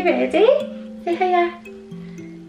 you ready? Say hiya.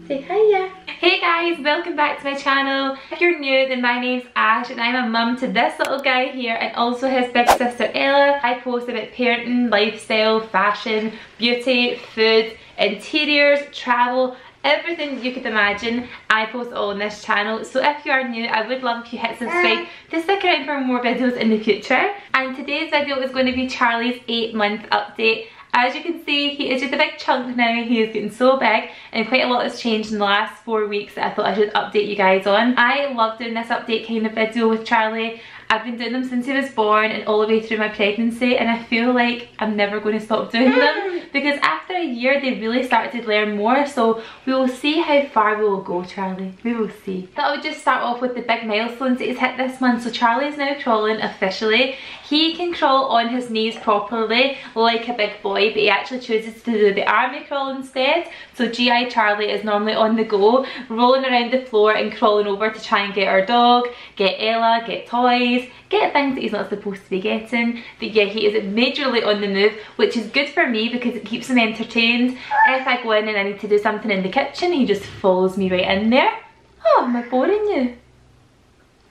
Say hiya. Hey guys, welcome back to my channel. If you're new, then my name's Ash and I'm a mum to this little guy here and also his big sister Ella. I post about parenting, lifestyle, fashion, beauty, food, interiors, travel, everything you could imagine. I post all on this channel. So if you are new, I would love if you hit subscribe to stick around for more videos in the future. And today's video is going to be Charlie's 8-month update. As you can see, he is just a big chunk now. He is getting so big and quite a lot has changed in the last 4 weeks that I thought I should update you guys on. I love doing this update kind of video with Charlie. I've been doing them since he was born and all the way through my pregnancy, and I feel like I'm never going to stop doing them because after a year they really started to learn more. So we will see how far we will go, Charlie. We will see. I thought I would just start off with the big milestones that he's hit this month. So Charlie's now crawling officially. He can crawl on his knees properly like a big boy, but he actually chooses to do the army crawl instead. So GI Charlie is normally on the go, rolling around the floor and crawling over to try and get our dog, get Ella, get toys, get things that he's not supposed to be getting. But yeah, he is majorly on the move, which is good for me because it keeps him entertained. If I go in and I need to do something in the kitchen, he just follows me right in there. Oh, am I boring you?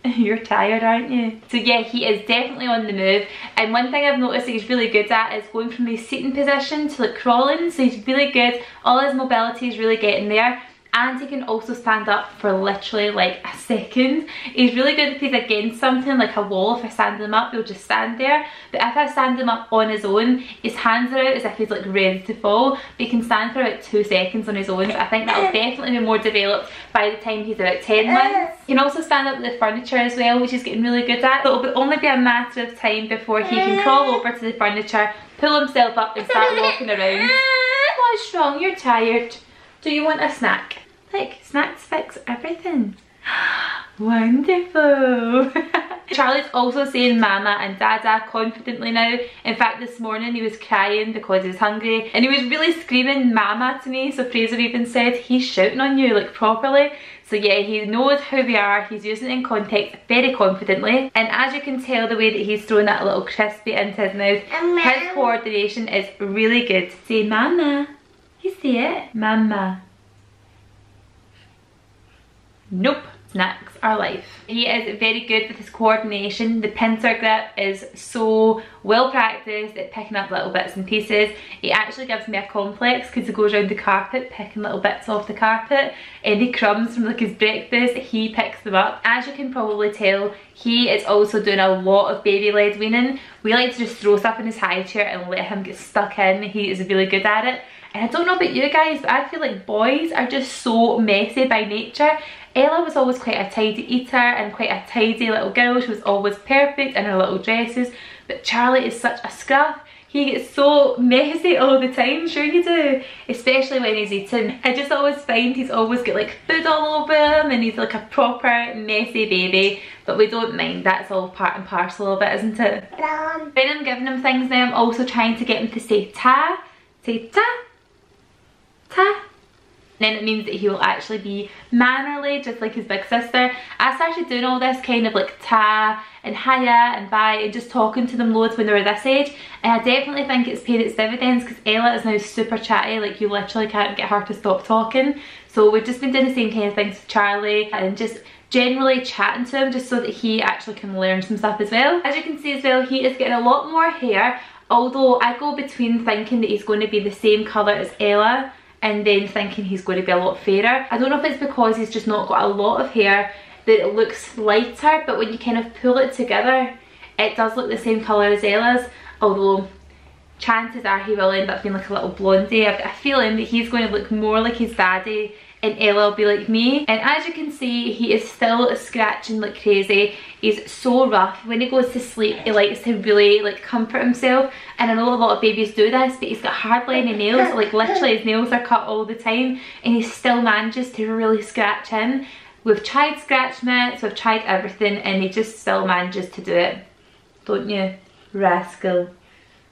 You're tired, aren't you? So yeah, he is definitely on the move. And one thing I've noticed that he's really good at is going from the seating position to like crawling. So he's really good. All his mobility is really getting there. And he can also stand up for literally like a second. He's really good if he's against something like a wall. If I stand him up, he'll just stand there. But if I stand him up on his own, his hands are out as if he's like ready to fall. But he can stand for about 2 seconds on his own. So I think that'll definitely be more developed by the time he's about 10 months. He can also stand up with the furniture as well, which he's getting really good at. So it'll only be a matter of time before he can crawl over to the furniture, pull himself up and start walking around. What's wrong? You're tired. Do you want a snack? Like, snacks fix everything. Wonderful. Charlie's also saying mama and dada confidently now. In fact, this morning he was crying because he was hungry and he was really screaming mama to me. So Fraser even said he's shouting on you like properly. So yeah, he knows who we are. He's using it in context very confidently. And as you can tell, the way that he's throwing that little crispy into his mouth, his coordination is really good. Say mama. You see it? Mama. Nope. Snacks are life. He is very good with his coordination. The pincer grip is so well practiced at picking up little bits and pieces. He actually gives me a complex because he goes around the carpet picking little bits off the carpet. Any crumbs from like his breakfast, he picks them up. As you can probably tell, he is also doing a lot of baby led weaning. We like to just throw stuff in his high chair and let him get stuck in. He is really good at it. And I don't know about you guys, but I feel like boys are just so messy by nature. Ella was always quite a tidy eater and quite a tidy little girl. She was always perfect in her little dresses. But Charlie is such a scruff. He gets so messy all the time, sure you do. Especially when he's eating. I just always find he's always got like food all over him and he's like a proper messy baby. But we don't mind, that's all part and parcel of it, isn't it? When I'm giving him things now, I'm also trying to get him to say ta. Say ta. Ta. Then it means that he will actually be mannerly, just like his big sister. I started doing all this kind of like ta and hiya and bye and just talking to them loads when they were this age, and I definitely think it's paid its dividends because Ella is now super chatty. Like, you literally can't get her to stop talking. So we've just been doing the same kind of things with Charlie and just generally chatting to him just so that he actually can learn some stuff as well. As you can see as well, he is getting a lot more hair, although I go between thinking that he's going to be the same colour as Ella and then thinking he's going to be a lot fairer. I don't know if it's because he's just not got a lot of hair that it looks lighter, but when you kind of pull it together, it does look the same colour as Ella's, although chances are he will end up being like a little blondie. I've got a feeling that he's going to look more like his daddy and Ella will be like me. And as you can see, he is still scratching like crazy. He's so rough. When he goes to sleep, he likes to really like comfort himself. And I know a lot of babies do this, but he's got hard-lining nails. Like literally his nails are cut all the time and he still manages to really scratch in. We've tried scratch mitts, we've tried everything, and he just still manages to do it. Don't you? Rascal.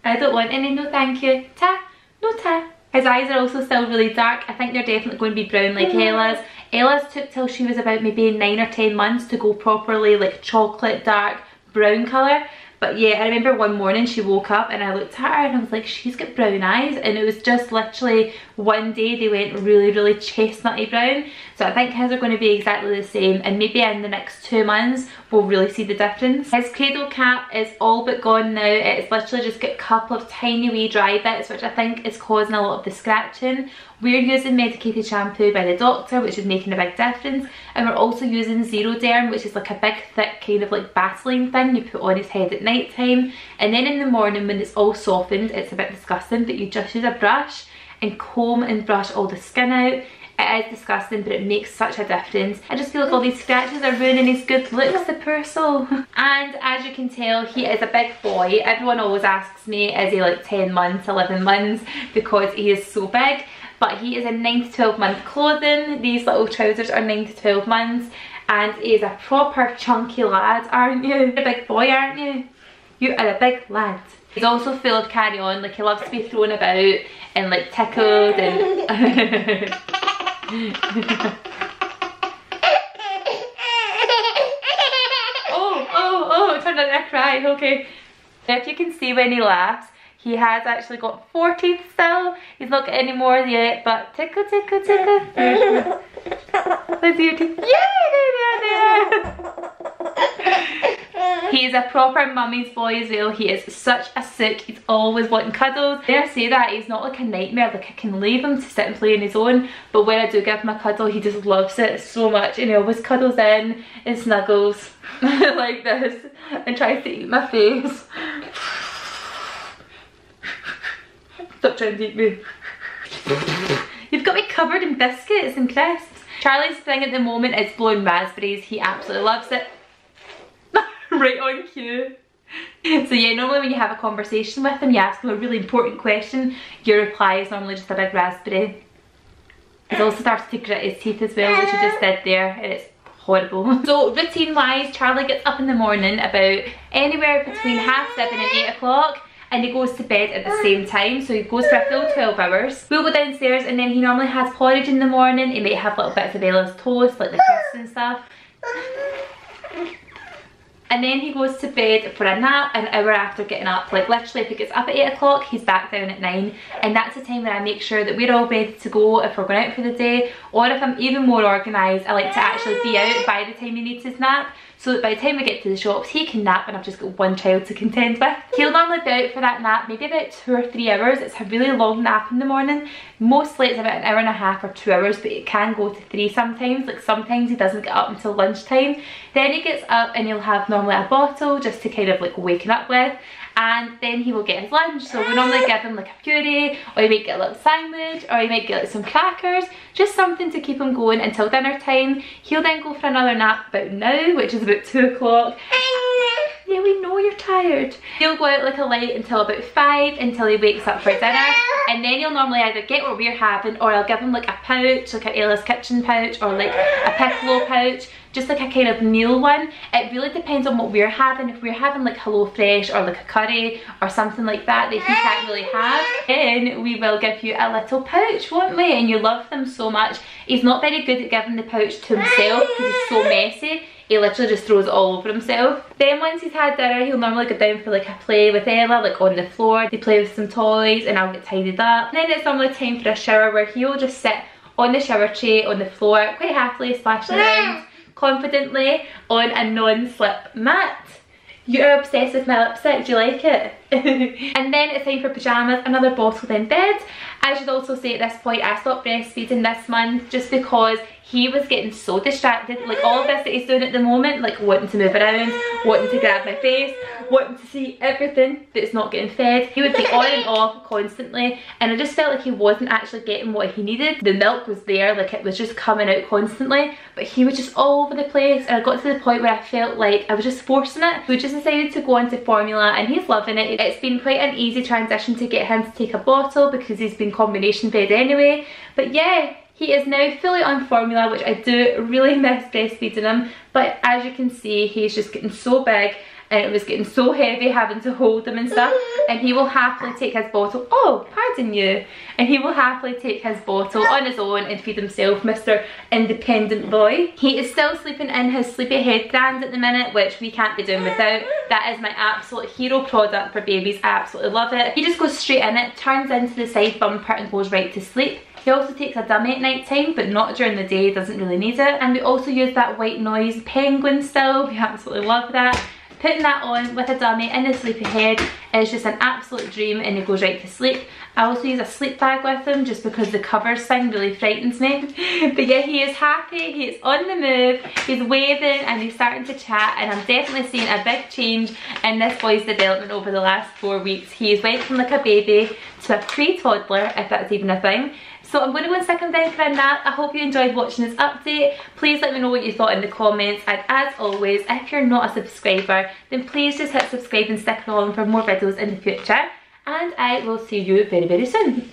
I don't want any, no thank you. Ta, no ta. His eyes are also still really dark. I think they're definitely going to be brown like Ella's. Ella's took till she was about maybe 9 or 10 months to go properly like chocolate dark brown colour. But yeah, I remember one morning she woke up and I looked at her and I was like, she's got brown eyes, and it was just literally one day they went really chestnutty brown. So I think his are going to be exactly the same, and maybe in the next 2 months we'll really see the difference. His cradle cap is all but gone now. It's literally just got a couple of tiny wee dry bits, which I think is causing a lot of the scratching. We're using medicated shampoo by the doctor, which is making a big difference, and we're also using Zero Derm, which is like a big thick kind of like Vaseline thing you put on his head at night time, and then in the morning when it's all softened, it's a bit disgusting, but you just use a brush and comb and brush all the skin out. It is disgusting, but it makes such a difference. I just feel like all these scratches are ruining his good looks, the poor soul. And as you can tell, he is a big boy. Everyone always asks me, is he like 10 months, 11 months, because he is so big. But he is in 9 to 12 month clothing. These little trousers are 9 to 12 months. And he is a proper chunky lad, aren't you? You're a big boy, aren't you? You are a big lad. He's also full of carry on, like he loves to be thrown about and like tickled and... oh, it turned out I cried, okay. If you can see when he laughs, he has actually got 4 teeth still. He's not got any more yet, but tickle, tickle, tickle. Let's see your teeth. Yay, there. He's a proper mummy's boy as well. He is such a sook. He's always wanting cuddles. When I say that, he's not like a nightmare. Like I can leave him to sit and play on his own, but when I do give him a cuddle, he just loves it so much, and he always cuddles in and snuggles like this and tries to eat my face. Stop trying to eat me. You've got me covered in biscuits and crisps. Charlie's thing at the moment is blowing raspberries. He absolutely loves it. Right on cue. So yeah, normally when you have a conversation with him, you ask him a really important question, your reply is normally just a big raspberry. He's also started to grit his teeth as well, which he just did there, and it's horrible. So routine wise, Charlie gets up in the morning about anywhere between 7:30 and 8 o'clock, and he goes to bed at the same time, so he goes for a full 12 hours. We'll go downstairs, and then he normally has porridge in the morning. He might have little bits of Ella's toast, like the crisps and stuff. And then he goes to bed for a nap an hour after getting up. Like literally if he gets up at 8 o'clock, he's back down at 9. And that's the time when I make sure that we're all ready to go if we're going out for the day. Or if I'm even more organised, I like to actually be out by the time he needs his nap. So that by the time we get to the shops, he can nap and I've just got one child to contend with. He'll normally be out for that nap, maybe about 2 or 3 hours. It's a really long nap in the morning. Mostly it's about an hour and a half or 2 hours, but it can go to 3 sometimes. Like sometimes he doesn't get up until lunchtime. Then he gets up and he'll have normally a bottle just to kind of like waken up with. And then he will get his lunch. So we normally give him like a puree, or he might get a little sandwich, or he might get like some crackers, just something to keep him going until dinner time. He'll then go for another nap about now, which is about 2 o'clock. Yeah, we know you're tired. He'll go out like a light until about 5, until he wakes up for dinner, and then he'll normally either get what we're having, or I'll give him like a pouch, like an Ella's Kitchen pouch, or like a Piccolo pouch, just like a kind of meal one. It really depends on what we're having. If we're having like Hello Fresh or like a curry or something like that that he can't really have, then we will give you a little pouch, won't we? And you love them so much. He's not very good at giving the pouch to himself because he's so messy. He literally just throws it all over himself. Then once he's had dinner, he'll normally go down for like a play with Ella, like on the floor. They play with some toys and I'll get tidied up. And then it's normally time for a shower where he'll just sit on the shower tray on the floor, quite happily splashing around confidently on a non-slip mat. You're obsessed with my lipstick, do you like it? And then it's time for pyjamas, another bottle, then bed. I should also say at this point I stopped breastfeeding this month just because he was getting so distracted. Like all of this that he's doing at the moment, like wanting to move around, wanting to grab my face, wanting to see everything that's not getting fed. He would be on and off constantly, and I just felt like he wasn't actually getting what he needed. The milk was there, like it was just coming out constantly, but he was just all over the place, and I got to the point where I felt like I was just forcing it. We just decided to go on to formula, and he's loving it. It's been quite an easy transition to get him to take a bottle because he's been combination fed anyway. But yeah, he is now fully on formula, which I do really miss breastfeeding him, but as you can see, he's just getting so big and it was getting so heavy having to hold him and stuff, and he will happily take his bottle, oh pardon you, and he will happily take his bottle on his own and feed himself, Mr. Independent Boy. He is still sleeping in his sleepy head grand at the minute, which we can't be doing without. That is my absolute hero product for babies. I absolutely love it. He just goes straight in it, turns into the side bumper and goes right to sleep. He also takes a dummy at night time, but not during the day, doesn't really need it. And we also use that white noise penguin still, we absolutely love that. Putting that on with a dummy in his sleepy head is just an absolute dream, and he goes right to sleep. I also use a sleep bag with him just because the covers thing really frightens me. But yeah, he is happy, he is on the move, he's waving and he's starting to chat, and I'm definitely seeing a big change in this boy's development over the last 4 weeks. He's went from like a baby to a pre-toddler, if that's even a thing. So I'm going to go and stick him down for a nap. I hope you enjoyed watching this update. Please let me know what you thought in the comments, and as always, if you're not a subscriber, then please just hit subscribe and stick along for more videos in the future, and I will see you very, very soon.